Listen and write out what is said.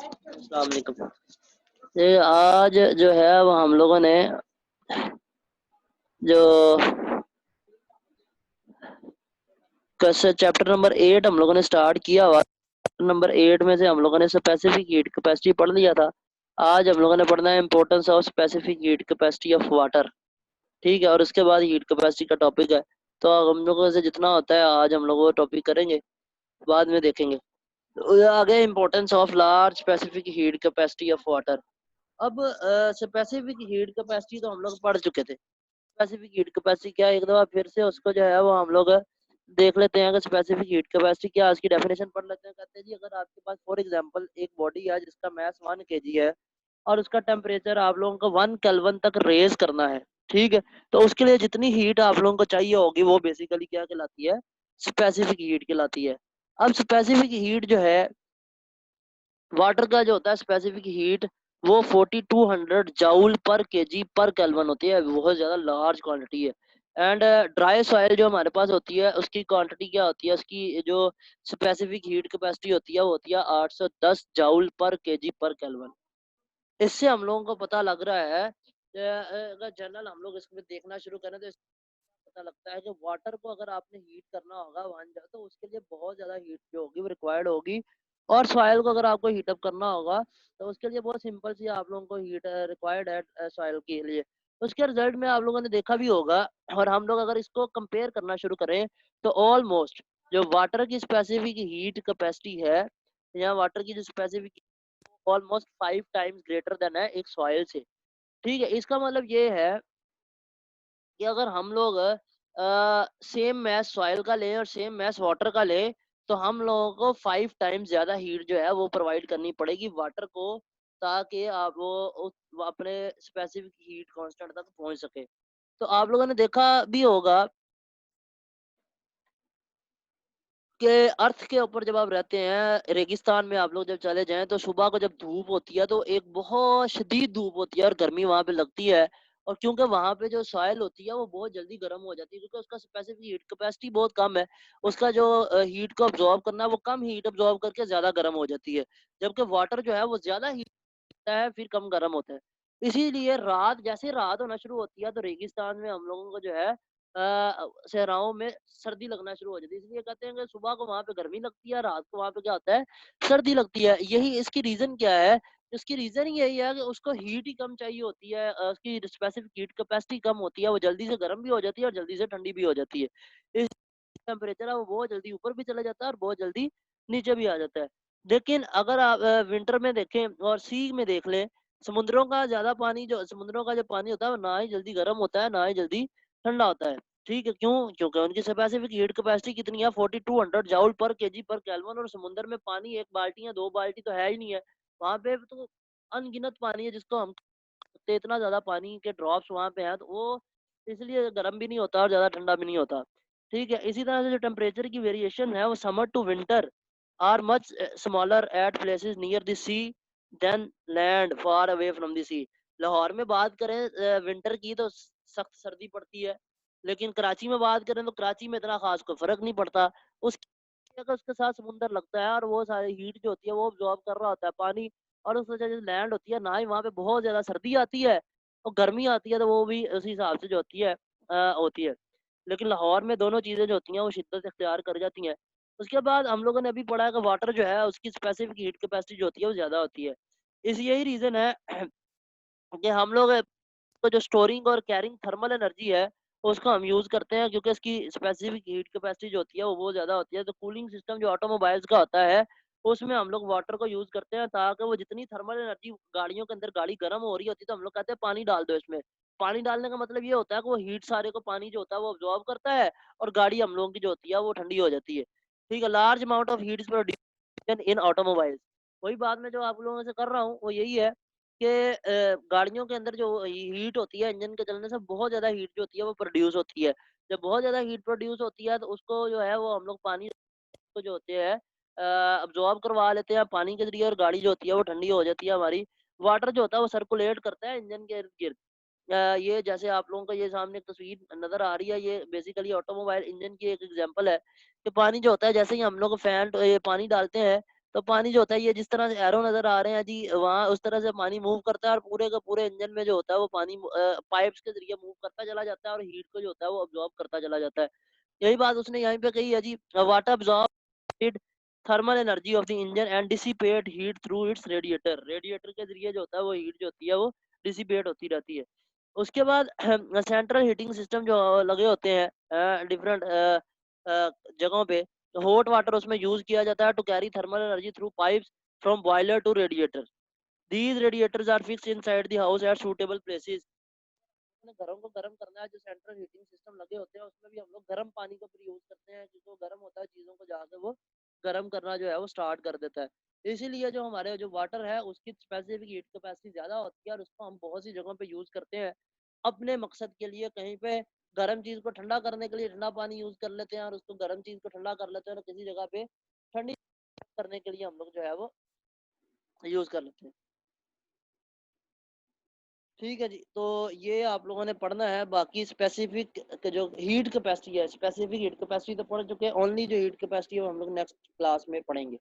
अस्सलाम वालेकुम। ये आज जो है वो हम लोगों ने जो चैप्टर नंबर 8 हम लोगों ने स्टार्ट किया हुआ। नंबर 8 में से हम लोगों ने स्पेसिफिक हीट कैपेसिटी पढ़ लिया था। आज हम लोगों ने पढ़ना है importance of specific heat capacity of water. ठीक है, और उसके बाद हीट कैपेसिटी का टॉपिक है, तो हम लोगों से जितना होता है आज हम लोग वो टॉपिक करेंगे, बाद में देखेंगे। तो आगे importance of large specific heat capacity of water. अब स्पेसिफिक हीट कैपेसिटी तो हम लोग पढ़ चुके थे। स्पेसिफिक हीट कैपेसिटी क्या है, एक दफा फिर से उसको जो है वो हम लोग देख लेते हैं कि स्पेसिफिक हीट कैपेसिटी क्या है, उसकी डेफिनेशन पढ़ लेते हैं। कहते हैं जी, अगर आपके पास फॉर एग्जांपल एक बॉडी है जिसका मास 1 kg है और उसका टेम्परेचर आप लोगों को 1 केल्विन तक रेज करना है, ठीक है, तो उसके लिए जितनी हीट आप लोगों को चाहिए होगी वो बेसिकली क्या कहलाती है, स्पेसिफिक हीट कहलाती है। अब स्पेसिफिक हीट जो है वाटर का जो होता है स्पेसिफिक हीट, वो 4200 जाउल पर केजी पर केल्विन होती है, बहुत ज्यादा लार्ज क्वांटिटी है। एंड ड्राई सॉइल जो हमारे पास होती है उसकी क्वांटिटी क्या होती है, उसकी जो स्पेसिफिक हीट कैपेसिटी होती है वो होती है 810 जाउल पर केजी पर केल्विन। इससे हम लोगों को पता लग रहा है अगर जनरल हम लोग इसमें देखना शुरू करें तो पता लगता है कि वाटर को अगर आपने हीट करना होगा वन तो उसके लिए बहुत ज्यादा हीट जो होगी वो रिक्वायर्ड होगी। और सॉइल को अगर आपको हीटअप करना होगा तो उसके लिए बहुत सिंपल सी आप लोगों को हीट रिक्वायर्ड है सॉइल के लिए। उसके रिजल्ट में आप लोगों ने देखा भी होगा, और हम लोग अगर इसको कंपेयर करना शुरू करें तो ऑलमोस्ट जो वाटर की स्पेसिफिक हीट कैपेसिटी है या वाटर की जो specific almost 5 times greater than है एक सॉइल से। ठीक है, इसका मतलब ये है कि अगर हम लोग सेम मैस सॉइल का लें और सेम मैस वाटर का लें तो हम लोगों को 5 टाइम्स ज्यादा हीट जो है वो प्रोवाइड करनी पड़ेगी वाटर को, ताकि आप वो अपने स्पेसिफिक हीट कांस्टेंट तक पहुंच सके। तो आप लोगों ने देखा भी होगा कि अर्थ के ऊपर जब आप रहते हैं रेगिस्तान में, आप लोग जब चले जाएं तो सुबह को जब धूप होती है तो एक बहुत शदीद धूप होती है और गर्मी वहां पे लगती है। और क्योंकि वहां पे जो सॉइल होती है वो बहुत जल्दी गर्म हो जाती है, क्योंकि उसका स्पेसिफिक हीट कैपेसिटी बहुत कम है। उसका जो हीट को अब्जॉर्ब करना है वो कम हीट अब्जॉर्ब करके ज्यादा गर्म हो जाती है। जबकि वाटर जो है वो ज्यादा हीट है फिर कम गर्म होता है। इसीलिए रात जैसे रात होना शुरू होती है तो रेगिस्तान में हम लोगों को जो है सहराओं में सर्दी लगना शुरू हो जाती है। इसलिए कहते हैं कि सुबह को वहां पे गर्मी लगती है, रात को वहां पे क्या होता है, सर्दी लगती है। यही इसकी रीजन क्या है, इसकी रीजन यही है कि उसको हीट ही कम चाहिए होती है, उसकी स्पेसिफिक हीट कैपेसिटी कम होती है, वो जल्दी से गर्म भी हो जाती है और जल्दी से ठंडी भी हो जाती है। इस टेम्परेचर है वो बहुत जल्दी ऊपर भी चला जाता है और बहुत जल्दी नीचे भी आ जाता है। लेकिन अगर आप विंटर में देखें और सी में देख लें, समुद्रों का ज्यादा पानी, जो समुद्रों का जो पानी होता है वो ना ही जल्दी गर्म होता है ना ही जल्दी ठंडा होता है। ठीक है, क्यों? क्योंकि उनकी स्पेसिफिक हीट कैपेसिटी कितनी है, 4200 जाउल पर केजी पर केल्विन। और समुद्र में पानी एक बाल्टी या 2 बाल्टी तो है ही नहीं है, वहां पे तो अनगिनत पानी है जिसको हम इतना ज्यादा पानी के ड्रॉप्स वहां पे हैं, तो वो इसलिए गर्म भी नहीं होता और ज्यादा ठंडा भी नहीं होता। ठीक है, इसी तरह से जो टेम्परेचर की वेरिएशन है वो summer to winter are much smaller at places near the sea than land far away from the sea. Lahore में बात करें विंटर की तो सख्त सर्दी पड़ती है, लेकिन कराची में बात करें तो कराची में इतना खास कोई फर्क नहीं पड़ता। अगर उसके साथ समुंदर लगता है और वो सारी हीट जो होती है वो ऑब्जॉर्ब कर रहा होता है पानी, और उस वजह से लैंड होती है ना ही वहां पे बहुत ज्यादा सर्दी आती है और गर्मी आती है, तो वो भी उसी हिसाब से जो होती है होती है। लेकिन लाहौर में दोनों चीजें जो होती हैं वो शिद्दत इख्तियार कर जाती हैं। उसके बाद हम लोगों ने अभी पढ़ा है कि वाटर जो है उसकी स्पेसिफिक हीट कैपेसिटी जो होती है वो ज्यादा होती है। इस यही रीजन है कि हम लोग तो जो स्टोरिंग और कैरिंग थर्मल एनर्जी है उसको हम यूज करते हैं, क्योंकि इसकी स्पेसिफिक हीट कैपेसिटी जो होती है वो बहुत ज्यादा होती है। तो कूलिंग सिस्टम जो ऑटोमोबाइल्स का होता है उसमें हम लोग वाटर को यूज करते हैं, ताकि वो जितनी थर्मल एनर्जी गाड़ियों के अंदर, गाड़ी गर्म हो रही होती है तो हम लोग कहते हैं पानी डाल दो इसमें। पानी डालने का मतलब ये होता है कि वो हीट सारे को पानी जो होता है वो अब्जॉर्ब करता है और गाड़ी हम लोगों की जो होती है वो ठंडी हो जाती है। ठीक है, large amount of heat is produced in automobiles. वही बात मैं जो आप लोगों से कर रहा हूँ वो यही है कि गाड़ियों के अंदर जो हीट होती है इंजन के चलने से बहुत ज्यादा हीट जो होती है वो प्रोड्यूस होती है। जब बहुत ज्यादा हीट प्रोड्यूस होती है तो उसको जो है वो हम लोग पानी को जो होते हैं अब्जॉर्ब करवा लेते हैं पानी के जरिए, और गाड़ी जो होती है वो ठंडी हो जाती है हमारी। वाटर जो होता है वो सर्कुलेट करता है इंजन के इर्द गिर्द। ये जैसे आप लोगों को ये सामने एक तस्वीर नजर आ रही है, ये बेसिकली ऑटोमोबाइल इंजन की एक एग्जांपल है कि पानी जो होता है जैसे ही हम लोग फैन ये पानी डालते हैं तो पानी जो होता है ये जिस तरह से एरो नज़र आ रहे हैं जी, वहाँ उस तरह से पानी मूव करता है और पूरे का पूरे इंजन में जो होता है वो पानी पाइप्स के ज़रिए मूव करता चला जाता है और हीट को जो होता है वो अब्ज़ॉर्ब करता चला जाता है। यही बात उसने यहीं पे कही है जी, water absorb thermal energy of the engine and dissipate heat through its radiator. Radiator के ज़रिए जो होता है वो हीट जो होती है वो डिसिपेट होती रहती है। उसके बाद सेंट्रल हीटिंग सिस्टम जो लगे होते हैं डिफरेंट जगहों पे, तो हॉट वाटर उसमें यूज़ किया जाता है to carry thermal energy through pipes from boiler to radiator. These radiators are fixed inside the house at suitable places. अपने घरों को गर्म करना है, जो सेंट्रल हीटिंग सिस्टम लगे होते हैं उसमें भी हम लोग गर्म पानी का फिर यूज़ करते हैं, क्योंकि वो गर्म होता है, चीज़ों को जाके वो गर्म करना जो है वो स्टार्ट कर देता है। इसीलिए जो हमारे जो वाटर है उसकी स्पेसिफिक हीट कैपेसिटी ज़्यादा होती है और उसको हम बहुत सी जगहों पे यूज़ करते हैं। अपने मकसद के लिए कहीं पे गर्म चीज़ को ठंडा करने के लिए ठंडा पानी यूज़ कर लेते हैं और उसको गर्म चीज़ को ठंडा कर लेते हैं, और किसी जगह पे ठंडी करने के लिए हम लोग जो है वो यूज़ कर लेते हैं। ठीक है जी, तो ये आप लोगों ने पढ़ना है। बाकी स्पेसिफिक जो हीट कैपेसिटी है, स्पेसिफिक हीट कैपेसिटी तो पढ़ चुके हैं, ओनली जो हीट कैपेसिटी है वो हम लोग नेक्स्ट क्लास में पढ़ेंगे।